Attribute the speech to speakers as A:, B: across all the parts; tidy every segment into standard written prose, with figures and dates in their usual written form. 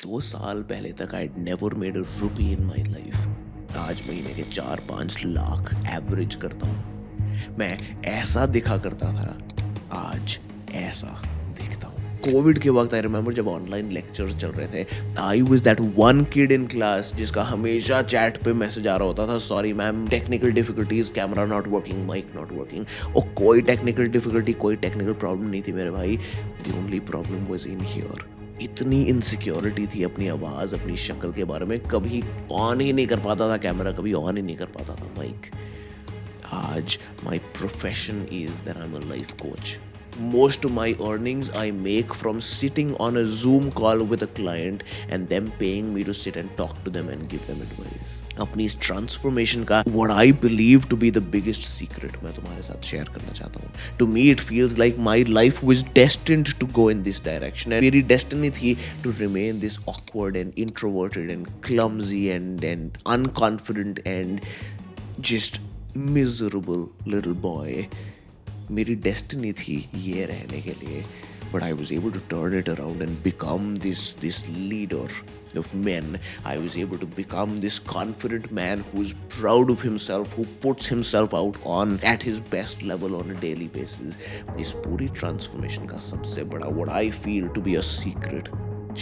A: 2 साल पहले तक I never made a rupee in my life. आज महीने के 4-5 लाख एवरेज करता हूँ। मैं ऐसा दिखा करता था, आज ऐसा दिखता हूँ। कोविड के वक्त आई रिमेम्बर जब ऑनलाइन लेक्चर्स चल रहे थे, I was that one kid in class जिसका हमेशा चैट पे मैसेज आ रहा होता था, sorry ma'am, technical difficulties, camera not working, mic not working. और कोई टेक्निकल डिफिकल्टी, कोई टेक्निकल प्रॉब्लम नहीं थी मेरे भाई। The only problem was in here. इतनी इनसिक्योरिटी थी अपनी आवाज़, अपनी शक्ल के बारे में। कभी ऑन ही नहीं कर पाता था कैमरा, कभी ऑन ही नहीं कर पाता था माइक। आज my profession is that I am a life coach. Most of my earnings I make from sitting on a Zoom call with a client and them paying me to sit and talk to them and give them advice. अपनी इस transformation का what I believe to be the biggest secret मैं तुम्हारे साथ share करना चाहता हूँ. To me it feels like my life was destined to go in this direction and मेरी destiny थी to remain this awkward and introverted and clumsy and unconfident and just miserable little boy. मेरी destiny थी ये रहने के लिए, but I was able to turn it around and become this leader of men. I was able to become this confident man who's proud of himself, who puts himself out on at his best level on a daily basis. इस पूरी transformation का सबसे बड़ा what I feel to be a secret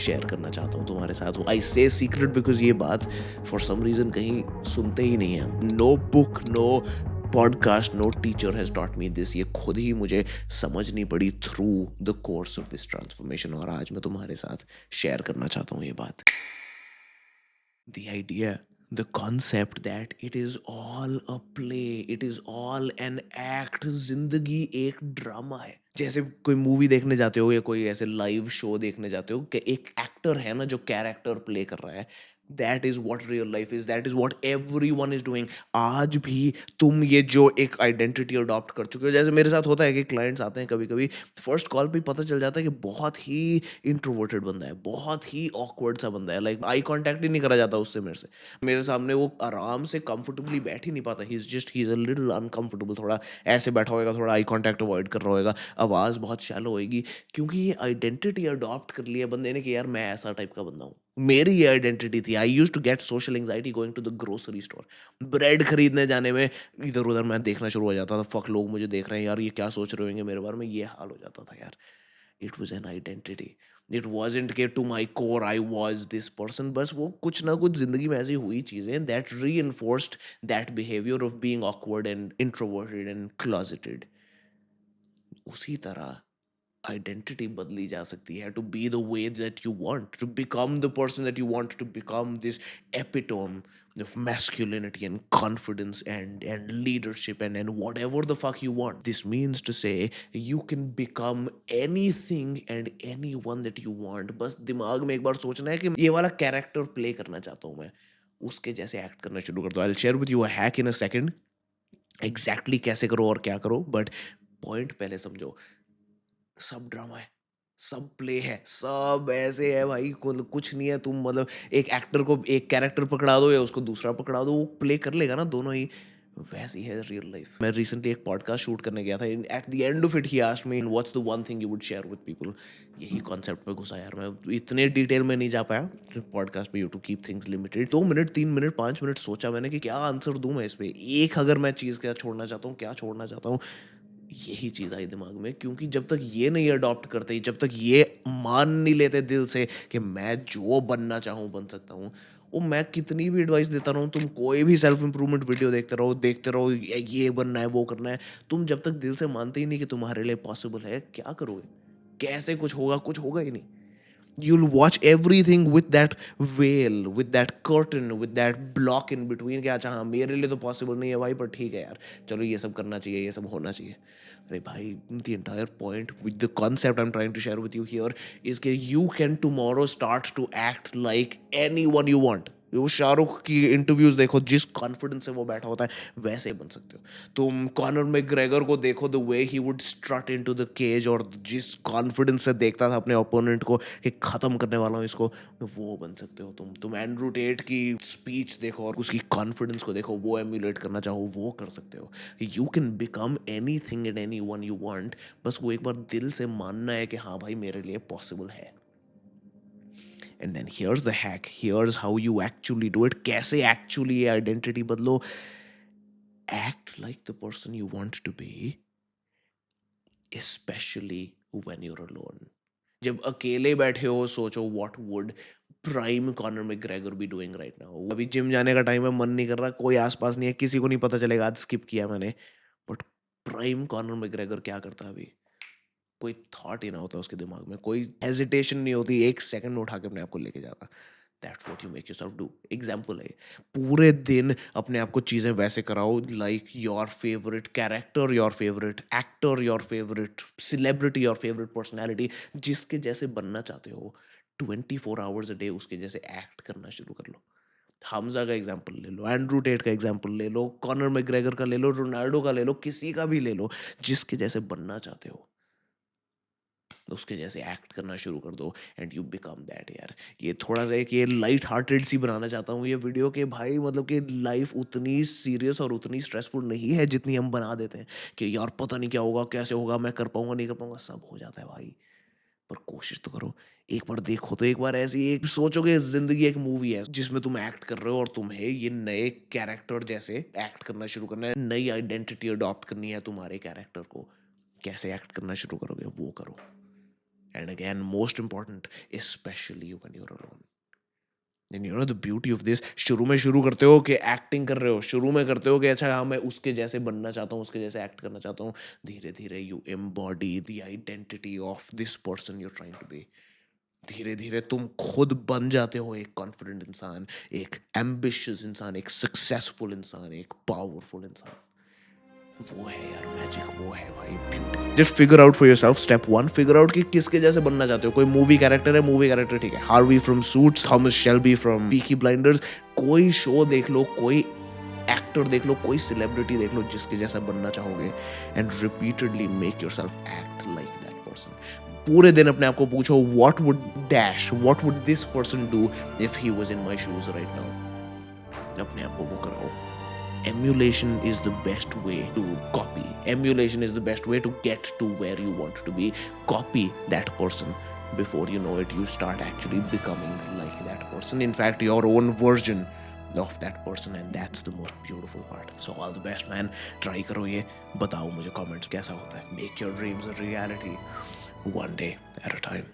A: share करना चाहता हूँ तुम्हारे साथ. आई से सीक्रेट बिकॉज ये बात फॉर सम रीजन कहीं सुनते ही नहीं है. No book, no podcast, no teacher has taught me this. ये खुद ही मुझे समझनी पड़ी through the course of this transformation, और आज मैं तुम्हारे साथ शेयर करना चाहता हूँ ये बात. The idea, the concept that it is all a play, it is all an act. जिंदगी एक ड्रामा है. जैसे कोई मूवी देखने जाते हो या कोई ऐसे लाइव शो देखने जाते हो कि एक एक्टर है ना जो कैरेक्टर प्ले कर रहा है. That is what real life is, that is what every one is doing. आज भी तुम ये जो एक आइडेंटिटी अडॉप्ट कर चुके हो, जैसे मेरे साथ होता है कि क्लाइंट्स आते हैं कभी कभी, फर्स्ट कॉल पे पता चल जाता है कि बहुत ही इंट्रोवर्टेड बंदा है, बहुत ही ऑकवर्ड सा बंदा है. लाइक आई कांटेक्ट ही नहीं करा जाता उससे. मेरे सामने वो आराम से कंफर्टेबली बैठ ही नहीं पाता. He is a little uncomfortable. थोड़ा ऐसे बैठा होएगा, थोड़ा आई कांटेक्ट अवॉइड कर रहा होएगा, आवाज़ बहुत शैलो होएगी, क्योंकि ये आइडेंटिटी अडॉप्ट कर लिया बंदे ने कि यार मैं ऐसा टाइप का बंदा हूँ. मेरी ये आइडेंटिटी थी. I use to get social anxiety going to the grocery store. Bread खरीदने जाने में इधर उधर मैं देखना शुरू हो जाता था. फक, लोग मुझे देख रहे हैं यार, ये क्या सोच रहे होंगे मेरे बारे में. ये हाल हो जाता था यार. It was an identity. It wasn't key to my core I was this person. बस वो कुछ ना कुछ जिंदगी में ऐसी हुई चीजें that reinforced that behaviour of being awkward and introverted and closeted. उसी तरह आइडेंटिटी बदली जा सकती है to be the way that you want, to become the person that you want to become, this epitome of masculinity and confidence and leadership and whatever the fuck you want. This means to say you can become anything and anyone that you want. बस दिमाग में एक बार सोचना है कि ये वाला character play करना चाहता हूँ मैं, उसके जैसे एक्ट करना शुरू कर दो. I'll share with you a hack in a second. Exactly कैसे करो और क्या करो, बट पॉइंट पहले समझो. सब ड्रामा है, सब प्ले है, सब ऐसे है भाई. कुछ नहीं है. तुम मतलब एक एक्टर को एक कैरेक्टर पकड़ा दो या उसको दूसरा पकड़ा दो, वो प्ले कर लेगा ना, दोनों ही. वैसी है रियल लाइफ. मैं रिसेंटली एक पॉडकास्ट शूट करने गया था. At the end of it he asked me what's the one thing you would share with people. यही कॉन्सेप्ट में घुसा यार. मैं इतने डिटेल में नहीं जा पाया पॉडकास्ट में. You to keep things limited. 2 minute, 3 minute, 5 minute सोचा मैंने कि क्या आंसर दूं मैं इस पे. एक अगर मैं चीज़ क्या छोड़ना चाहता हूँ, क्या छोड़ना चाहता हूँ, यही चीज़ आई दिमाग में. क्योंकि जब तक ये नहीं अडॉप्ट करते, जब तक ये मान नहीं लेते दिल से कि मैं जो बनना चाहूँ बन सकता हूँ, वो मैं कितनी भी एडवाइस देता रहूँ, तुम कोई भी सेल्फ इंप्रूवमेंट वीडियो देखते रहो, ये बनना है, वो करना है, तुम जब तक दिल से मानते ही नहीं कि तुम्हारे लिए पॉसिबल है, क्या करोगे? कैसे कुछ होगा ही नहीं. You'll watch everything with that veil, with that curtain, with that block in between कि अच्छा हाँ मेरे लिए तो पॉसिबल नहीं है भाई, पर ठीक है यार, चलो ये सब करना चाहिए, ये सब होना चाहिए. अरे भाई, the entire point with the concept I'm trying to share with you here is कि you can tomorrow start to act like anyone you want. वो शाहरुख की इंटरव्यूज देखो, जिस कॉन्फिडेंस से वो बैठा होता है वैसे ही बन सकते हो. तुम कॉनर मैकग्रेगर को देखो, the way he would strut into the cage, और जिस कॉन्फिडेंस से देखता था अपने ओपोनेंट को कि खत्म करने वाला हूँ इसको, वो बन सकते हो तुम एंड्रू टेट की स्पीच देखो और उसकी कॉन्फिडेंस को देखो, वो एम्यूलेट करना चाहो वो कर सकते हो. You can become any thing and any one you want. बस वो एक बार दिल से मानना है कि हाँ भाई मेरे लिए पॉसिबल है. And then here's the hack, here's how you actually do it. कैसे एक्चुअली ये आइडेंटिटी बदलो. Act like the person you want to be, especially when you're alone. जब अकेले बैठे हो सोचो what would prime Conor McGregor be doing right now. अभी gym जाने का टाइम है, मन नहीं कर रहा, कोई आसपास नहीं है, किसी को नहीं पता चलेगा आज स्किप किया मैंने. बट प्राइम कॉनर मैकग्रेगर क्या करता है अभी? कोई थॉट ही ना होता उसके दिमाग में, कोई हेजिटेशन नहीं होती, एक सेकंड में उठा के अपने आप को लेके जाता. That's what you make yourself do. Example है, पूरे दिन अपने आप को चीज़ें वैसे कराओ like your favourite character, your favourite actor, your favourite celebrity, your favourite personality, जिसके जैसे बनना चाहते हो. 24 आवर्स अ डे उसके जैसे एक्ट करना शुरू कर लो. हमजा का एग्जाम्पल ले लो, एंड्रू टेट का एग्जाम्पल ले लो, कॉनर मैकग्रेगर का ले लो, रोनाल्डो का ले लो, किसी का भी ले लो. जिसके जैसे बनना चाहते हो उसके जैसे एक्ट करना शुरू कर दो एंड यू बिकम दैट. यार ये थोड़ा सा एक ये लाइट हार्टेड सी बनाना चाहता हूँ ये वीडियो के भाई, मतलब कि लाइफ उतनी सीरियस और उतनी स्ट्रेसफुल नहीं है जितनी हम बना देते हैं कि यार पता नहीं क्या होगा, कैसे होगा, मैं कर पाऊंगा नहीं कर पाऊंगा. सब हो जाता है भाई, पर कोशिश तो करो. एक बार देखो तो एक बार ऐसी एक सोचो कि जिंदगी एक मूवी है जिसमें तुम एक्ट कर रहे हो और तुम्हें ये नए कैरेक्टर जैसे एक्ट करना शुरू करना है, नई आइडेंटिटी अडॉप्ट करनी है तुम्हारे कैरेक्टर को. कैसे एक्ट करना शुरू करोगे वो करो. And again, most important, especially when you're alone. And you know the beauty of this, शुरू में शुरू करते हो कि एक्टिंग कर रहे हो, शुरू में करते हो कि अच्छा हाँ मैं उसके जैसे बनना चाहता हूँ, उसके जैसे एक्ट करना चाहता हूँ. धीरे धीरे you embody the identity of this person you're trying to be. धीरे धीरे तुम खुद बन जाते हो एक कॉन्फिडेंट इंसान, एक एम्बिशियस इंसान, एक सक्सेसफुल इंसान, एक पावरफुल इंसान. वो है यार मैजिक, वो है भाई beauty. Just figure out for yourself. Step 1, figure out कि किसके जैसे बनना चाहते हो. कोई मूवी कैरेक्टर है, मूवी कैरेक्टर ठीक है, Harvey from suits, Thomas Shelby from Peaky blinders. कोई शो देख लो, कोई एक्टर देख लो, कोई सेलिब्रिटी देख लो जिसके जैसा बनना चाहोगे and repeatedly make yourself act like that person. पूरे दिन अपने आप को पूछो what would dash, what would this person do if he was in my shoes right now. अपने आप को वो कराओ. Emulation is the best way to copy. Emulation is the best way to get to where you want to be. Copy that person. Before you know it, you start actually becoming like that person. In fact, your own version of that person, and that's the most beautiful part. So all the best, man. Try करो ये. बताओ मुझे comments कैसा होता है. Make your dreams a reality. One day at a time.